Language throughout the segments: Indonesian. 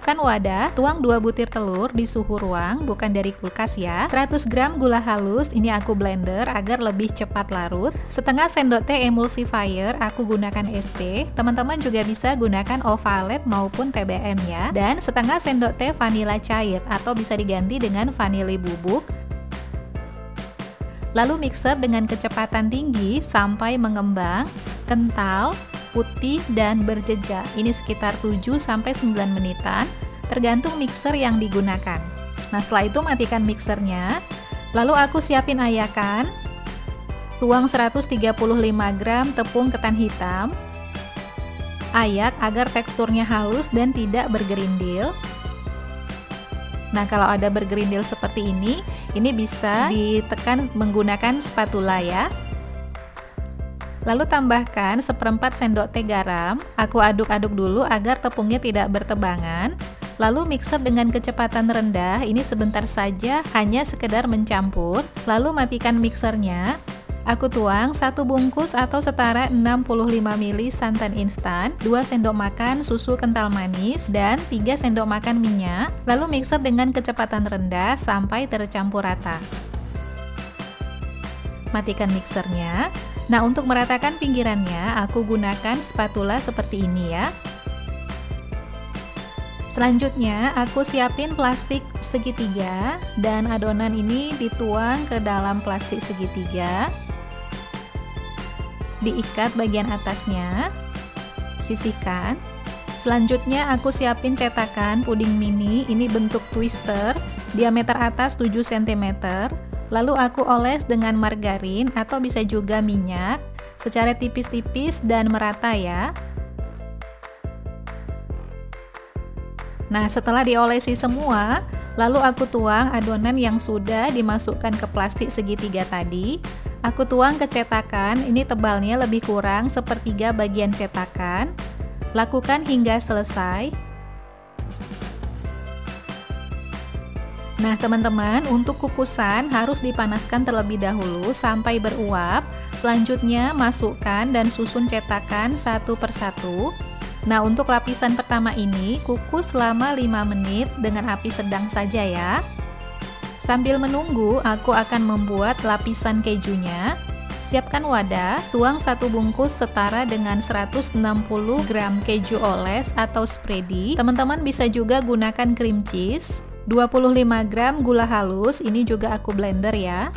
Siapkan wadah, tuang 2 butir telur di suhu ruang, bukan dari kulkas ya. 100 gram gula halus, ini aku blender agar lebih cepat larut. Setengah sendok teh emulsifier, aku gunakan SP. Teman-teman juga bisa gunakan Ovalet maupun TBM ya. Dan setengah sendok teh vanila cair atau bisa diganti dengan vanili bubuk. Lalu mixer dengan kecepatan tinggi sampai mengembang, kental, putih dan berjejak. Ini sekitar 7-9 menitan, tergantung mixer yang digunakan. Nah, setelah itu matikan mixernya. Lalu aku siapin ayakan. Tuang 135 gram tepung ketan hitam. Ayak agar teksturnya halus dan tidak bergerindil. Nah, kalau ada bergerindil seperti ini bisa ditekan menggunakan spatula ya. Lalu tambahkan 1/4 sendok teh garam. Aku aduk-aduk dulu agar tepungnya tidak bertebangan. Lalu mixer dengan kecepatan rendah, ini sebentar saja, hanya sekedar mencampur. Lalu matikan mixernya. Aku tuang 1 bungkus atau setara 65 ml santan instan, 2 sendok makan susu kental manis, dan 3 sendok makan minyak. Lalu mixer dengan kecepatan rendah sampai tercampur rata. Matikan mixernya. Nah, untuk meratakan pinggirannya, aku gunakan spatula seperti ini ya. Selanjutnya, aku siapin plastik segitiga dan adonan ini dituang ke dalam plastik segitiga. Diikat bagian atasnya, sisihkan. Selanjutnya, aku siapin cetakan puding mini, ini bentuk twister, diameter atas 7 cm. Lalu aku oles dengan margarin atau bisa juga minyak secara tipis-tipis dan merata ya. Nah, setelah diolesi semua, lalu aku tuang adonan yang sudah dimasukkan ke plastik segitiga tadi. Aku tuang ke cetakan, ini tebalnya lebih kurang 1/3 bagian cetakan. Lakukan hingga selesai. Nah, teman-teman, untuk kukusan harus dipanaskan terlebih dahulu sampai beruap. Selanjutnya, masukkan dan susun cetakan satu persatu. Nah, untuk lapisan pertama ini, kukus selama 5 menit dengan api sedang saja ya. Sambil menunggu, aku akan membuat lapisan kejunya. Siapkan wadah, tuang 1 bungkus setara dengan 160 gram keju oles atau spready. Teman-teman bisa juga gunakan cream cheese. 25 gram gula halus, ini juga aku blender ya.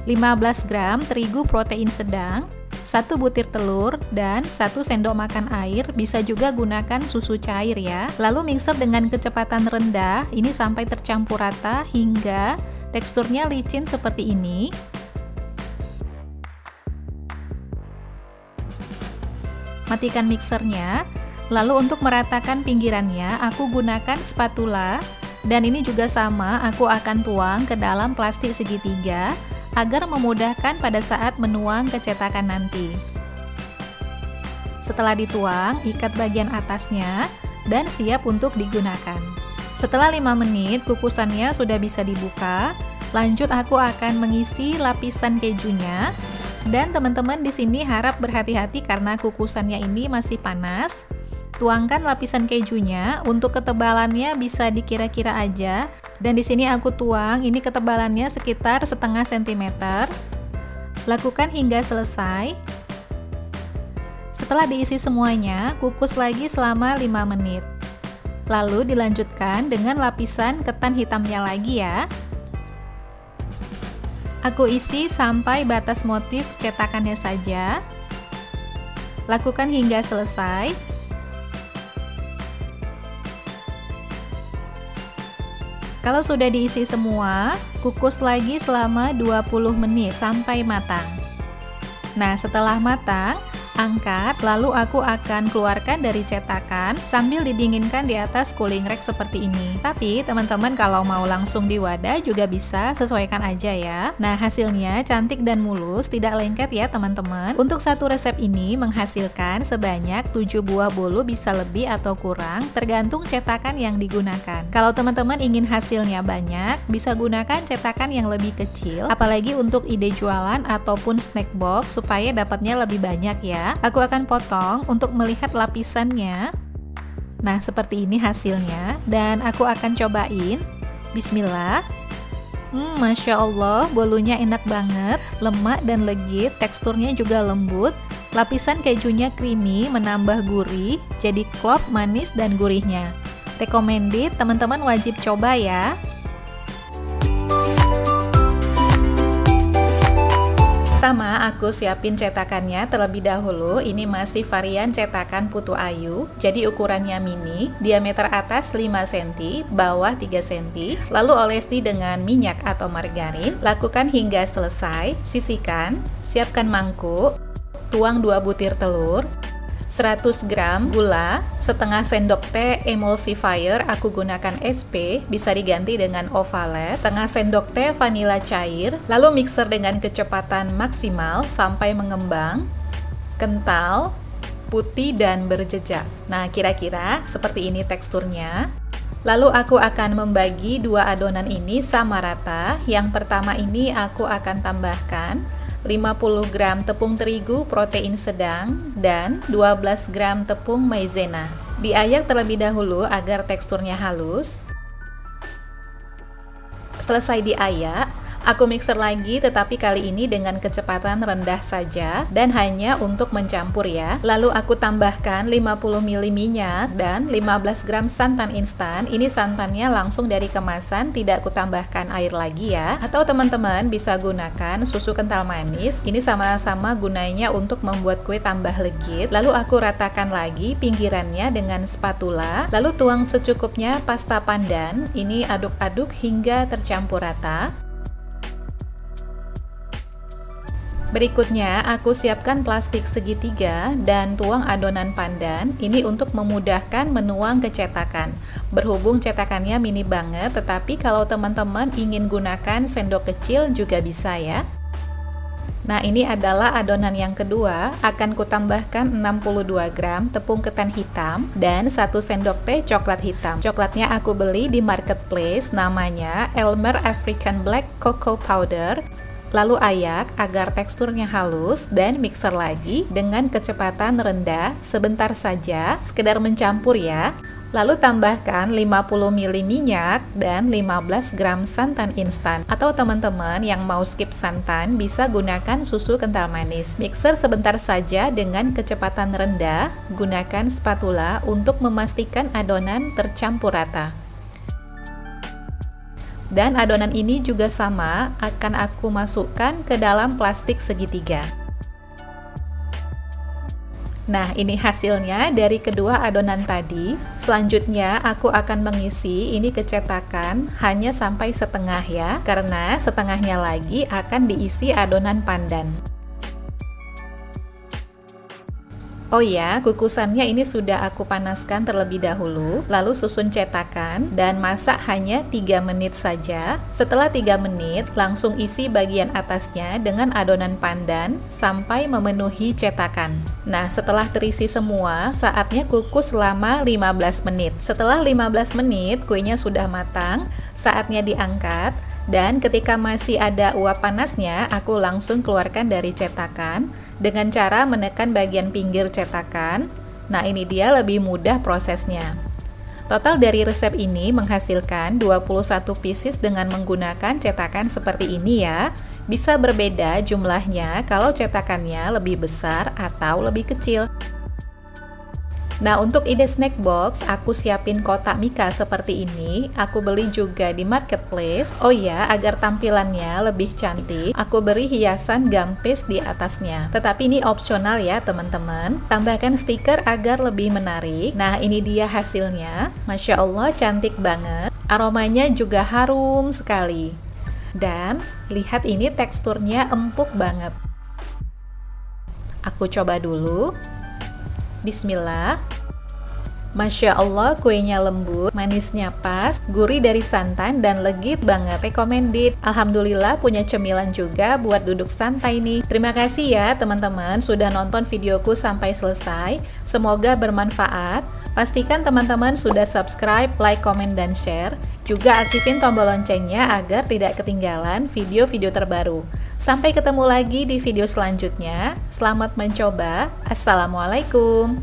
15 gram terigu protein sedang, 1 butir telur, dan 1 sendok makan air, bisa juga gunakan susu cair ya. Lalu mixer dengan kecepatan rendah, ini sampai tercampur rata hingga teksturnya licin seperti ini. Matikan mixernya. Lalu untuk meratakan pinggirannya, aku gunakan spatula. Dan ini juga sama, aku akan tuang ke dalam plastik segitiga agar memudahkan pada saat menuang ke cetakan nanti. Setelah dituang, ikat bagian atasnya dan siap untuk digunakan. Setelah 5 menit, kukusannya sudah bisa dibuka. Lanjut aku akan mengisi lapisan kejunya. Dan teman-teman di sini harap berhati-hati karena kukusannya ini masih panas. Tuangkan lapisan kejunya, untuk ketebalannya bisa dikira-kira aja. Dan di sini aku tuang, ini ketebalannya sekitar 0,5 cm. Lakukan hingga selesai. Setelah diisi semuanya, kukus lagi selama 5 menit. Lalu dilanjutkan dengan lapisan ketan hitamnya lagi ya. Aku isi sampai batas motif cetakannya saja. Lakukan hingga selesai. Kalau sudah diisi semua, kukus lagi selama 20 menit sampai matang. Nah, setelah matang, angkat, lalu aku akan keluarkan dari cetakan sambil didinginkan di atas cooling rack seperti ini. Tapi teman-teman kalau mau langsung di wadah juga bisa, sesuaikan aja ya. Nah, hasilnya cantik dan mulus, tidak lengket ya teman-teman. Untuk satu resep ini menghasilkan sebanyak 7 buah bolu, bisa lebih atau kurang tergantung cetakan yang digunakan. Kalau teman-teman ingin hasilnya banyak, bisa gunakan cetakan yang lebih kecil, apalagi untuk ide jualan ataupun snack box supaya dapatnya lebih banyak ya. Aku akan potong untuk melihat lapisannya. Nah, seperti ini hasilnya dan aku akan cobain. Bismillah. Masya Allah, bolunya enak banget, lemak dan legit, teksturnya juga lembut, lapisan kejunya creamy, menambah gurih, jadi klop, manis dan gurihnya. Recommended, teman-teman wajib coba ya. Pertama, aku siapin cetakannya terlebih dahulu. Ini masih varian cetakan Putu Ayu. Jadi ukurannya mini, diameter atas 5 cm, bawah 3 cm. Lalu olesi dengan minyak atau margarin. Lakukan hingga selesai. Sisihkan, siapkan mangkuk, tuang 2 butir telur, 100 gram gula, setengah sendok teh emulsifier, aku gunakan SP, bisa diganti dengan Ovalet, setengah sendok teh vanila cair, lalu mixer dengan kecepatan maksimal sampai mengembang, kental, putih dan berjejak. Nah, kira-kira seperti ini teksturnya. Lalu aku akan membagi dua adonan ini sama rata. Yang pertama ini aku akan tambahkan 50 gram tepung terigu protein sedang dan 12 gram tepung maizena. Diayak terlebih dahulu agar teksturnya halus. Selesai diayak, aku mixer lagi, tetapi kali ini dengan kecepatan rendah saja dan hanya untuk mencampur ya. Lalu aku tambahkan 50 ml minyak dan 15 gram santan instan. Ini santannya langsung dari kemasan, tidak aku tambahkan air lagi ya. Atau teman-teman bisa gunakan susu kental manis. Ini sama-sama gunanya untuk membuat kue tambah legit. Lalu aku ratakan lagi pinggirannya dengan spatula. Lalu tuang secukupnya pasta pandan. Ini aduk-aduk hingga tercampur rata. Berikutnya, aku siapkan plastik segitiga dan tuang adonan pandan. Ini untuk memudahkan menuang ke cetakan. Berhubung cetakannya mini banget, tetapi kalau teman-teman ingin gunakan sendok kecil juga bisa ya. Nah, ini adalah adonan yang kedua. Akan kutambahkan 62 gram tepung ketan hitam dan 1 sendok teh coklat hitam. Coklatnya aku beli di marketplace, namanya Elmer African Black Cocoa Powder. Lalu ayak agar teksturnya halus dan mixer lagi dengan kecepatan rendah sebentar saja, sekedar mencampur ya. Lalu tambahkan 50 ml minyak dan 15 gram santan instan. Atau teman-teman yang mau skip santan bisa gunakan susu kental manis. Mixer sebentar saja dengan kecepatan rendah, gunakan spatula untuk memastikan adonan tercampur rata. Dan adonan ini juga sama, akan aku masukkan ke dalam plastik segitiga. Nah, ini hasilnya dari kedua adonan tadi. Selanjutnya, aku akan mengisi ini ke cetakan hanya sampai setengah ya, karena setengahnya lagi akan diisi adonan pandan. Oh ya, kukusannya ini sudah aku panaskan terlebih dahulu, lalu susun cetakan dan masak hanya 3 menit saja. Setelah 3 menit, langsung isi bagian atasnya dengan adonan pandan sampai memenuhi cetakan. Nah, setelah terisi semua, saatnya kukus selama 15 menit. Setelah 15 menit, kuenya sudah matang, saatnya diangkat. Dan ketika masih ada uap panasnya, aku langsung keluarkan dari cetakan dengan cara menekan bagian pinggir cetakan. Nah, ini dia lebih mudah prosesnya. Total dari resep ini menghasilkan 21 pieces dengan menggunakan cetakan seperti ini ya. Bisa berbeda jumlahnya kalau cetakannya lebih besar atau lebih kecil. Nah, untuk ide snack box, aku siapin kotak mika seperti ini. Aku beli juga di marketplace. Oh ya, agar tampilannya lebih cantik, aku beri hiasan gampis di atasnya. Tetapi ini opsional ya teman-teman. Tambahkan stiker agar lebih menarik. Nah, ini dia hasilnya. Masya Allah, cantik banget. Aromanya juga harum sekali. Dan lihat ini teksturnya empuk banget. Aku coba dulu. Bismillah. Masya Allah, kuenya lembut, manisnya pas, gurih dari santan, dan legit banget. Recommended. Alhamdulillah punya cemilan juga buat duduk santai nih. Terima kasih ya teman-teman sudah nonton videoku sampai selesai. Semoga bermanfaat. Pastikan teman-teman sudah subscribe, like, komen, dan share. Juga aktifin tombol loncengnya agar tidak ketinggalan video-video terbaru. Sampai ketemu lagi di video selanjutnya. Selamat mencoba. Assalamualaikum.